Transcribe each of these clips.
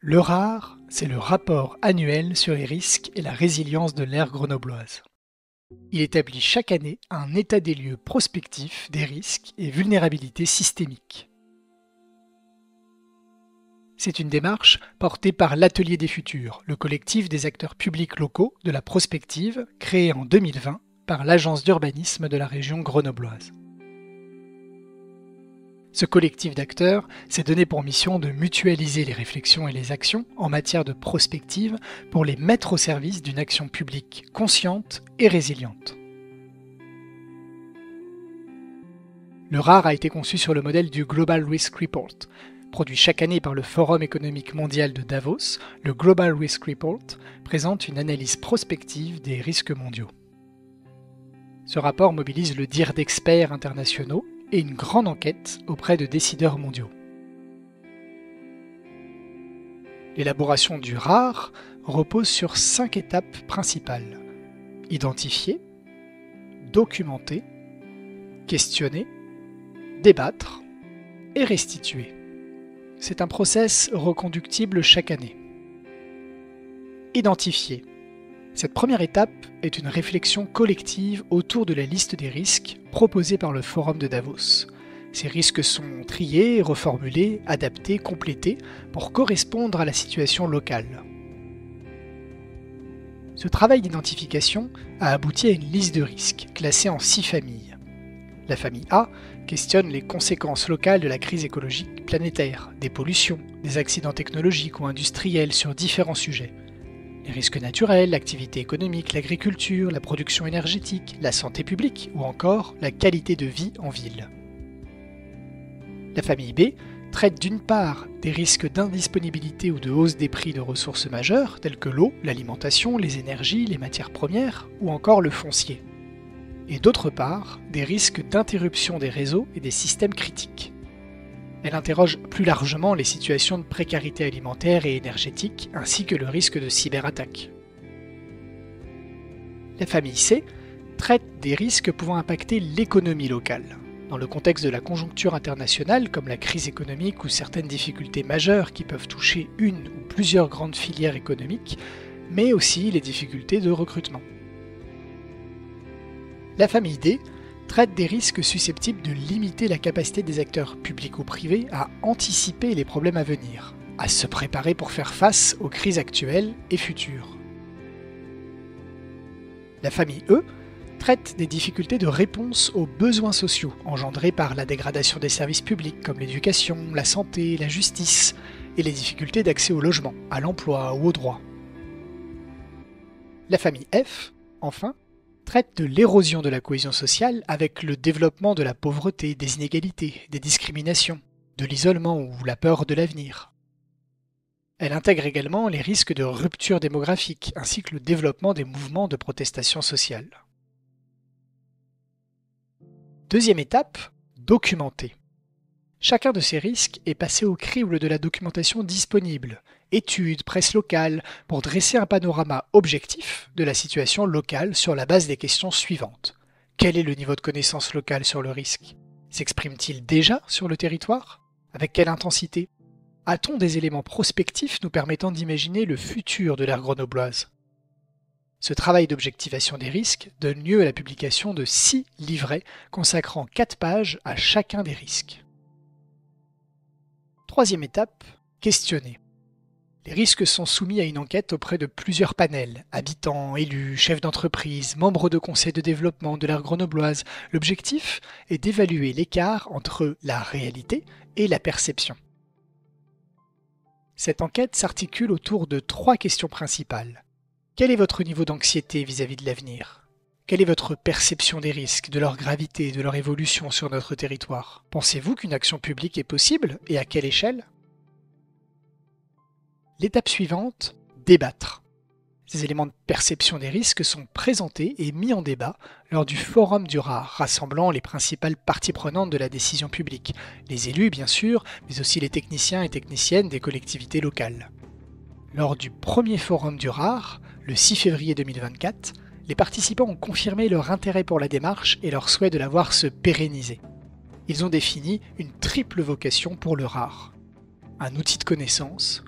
Le RAR, c'est le rapport annuel sur les risques et la résilience de l'aire grenobloise. Il établit chaque année un état des lieux prospectif des risques et vulnérabilités systémiques. C'est une démarche portée par l'Atelier des Futurs, le collectif des acteurs publics locaux de la prospective créé en 2020 par l'Agence d'urbanisme de la région grenobloise. Ce collectif d'acteurs s'est donné pour mission de mutualiser les réflexions et les actions en matière de prospective pour les mettre au service d'une action publique consciente et résiliente. Le RAR a été conçu sur le modèle du Global Risk Report. Produit chaque année par le Forum économique mondial de Davos, le Global Risk Report présente une analyse prospective des risques mondiaux. Ce rapport mobilise le dire d'experts internationaux et une grande enquête auprès de décideurs mondiaux. L'élaboration du RAR repose sur 5 étapes principales. Identifier, documenter, questionner, débattre et restituer. C'est un process reconductible chaque année. Identifier. Cette première étape est une réflexion collective autour de la liste des risques proposée par le Forum de Davos. Ces risques sont triés, reformulés, adaptés, complétés pour correspondre à la situation locale. Ce travail d'identification a abouti à une liste de risques classée en 6 familles. La famille A questionne les conséquences locales de la crise écologique planétaire, des pollutions, des accidents technologiques ou industriels sur différents sujets. Les risques naturels, l'activité économique, l'agriculture, la production énergétique, la santé publique ou encore la qualité de vie en ville. La famille B traite d'une part des risques d'indisponibilité ou de hausse des prix de ressources majeures telles que l'eau, l'alimentation, les énergies, les matières premières ou encore le foncier. Et d'autre part des risques d'interruption des réseaux et des systèmes critiques. Elle interroge plus largement les situations de précarité alimentaire et énergétique, ainsi que le risque de cyberattaque. La famille C traite des risques pouvant impacter l'économie locale. Dans le contexte de la conjoncture internationale, comme la crise économique ou certaines difficultés majeures qui peuvent toucher une ou plusieurs grandes filières économiques, mais aussi les difficultés de recrutement. La famille D traite des risques susceptibles de limiter la capacité des acteurs publics ou privés à anticiper les problèmes à venir, à se préparer pour faire face aux crises actuelles et futures. La famille E traite des difficultés de réponse aux besoins sociaux engendrés par la dégradation des services publics comme l'éducation, la santé, la justice et les difficultés d'accès au logement, à l'emploi ou aux droits. La famille F, enfin, traite de l'érosion de la cohésion sociale avec le développement de la pauvreté, des inégalités, des discriminations, de l'isolement ou la peur de l'avenir. Elle intègre également les risques de rupture démographique ainsi que le développement des mouvements de protestation sociale. Deuxième étape, documenter. Chacun de ces risques est passé au crible de la documentation disponible, études, presse locale, pour dresser un panorama objectif de la situation locale sur la base des questions suivantes. Quel est le niveau de connaissance locale sur le risque? S'exprime-t-il déjà sur le territoire? Avec quelle intensité? A-t-on des éléments prospectifs nous permettant d'imaginer le futur de l'aire grenobloise? Ce travail d'objectivation des risques donne lieu à la publication de 6 livrets consacrant 4 pages à chacun des risques. Troisième étape, questionner. Les risques sont soumis à une enquête auprès de plusieurs panels, habitants, élus, chefs d'entreprise, membres de conseils de développement de l'aire grenobloise. L'objectif est d'évaluer l'écart entre la réalité et la perception. Cette enquête s'articule autour de 3 questions principales. Quel est votre niveau d'anxiété vis-à-vis de l'avenir ? Quelle est votre perception des risques, de leur gravité, de leur évolution sur notre territoire? Pensez-vous qu'une action publique est possible et à quelle échelle? L'étape suivante, débattre. Ces éléments de perception des risques sont présentés et mis en débat lors du Forum du RAR, rassemblant les principales parties prenantes de la décision publique, les élus bien sûr, mais aussi les techniciens et techniciennes des collectivités locales. Lors du premier Forum du RAR, le 6 février 2024, les participants ont confirmé leur intérêt pour la démarche et leur souhait de la voir se pérenniser. Ils ont défini une triple vocation pour le RAR. Un outil de connaissance,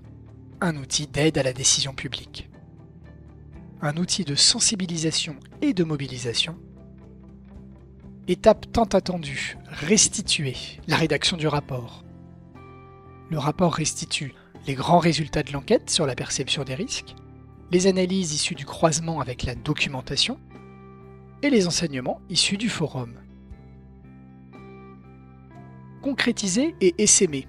un outil d'aide à la décision publique. Un outil de sensibilisation et de mobilisation. Étape tant attendue, restituer la rédaction du rapport. Le rapport restitue les grands résultats de l'enquête sur la perception des risques, les analyses issues du croisement avec la documentation et les enseignements issus du forum. Concrétiser et essaimer.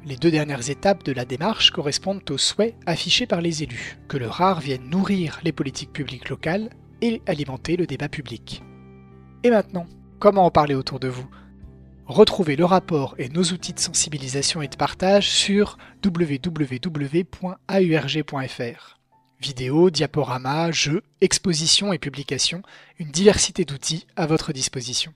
Les deux dernières étapes de la démarche correspondent aux souhaits affichés par les élus, que le RAR vienne nourrir les politiques publiques locales et alimenter le débat public. Et maintenant, comment en parler autour de vous ? Retrouvez le rapport et nos outils de sensibilisation et de partage sur www.aurg.fr. Vidéos, diaporamas, jeux, expositions et publications, une diversité d'outils à votre disposition.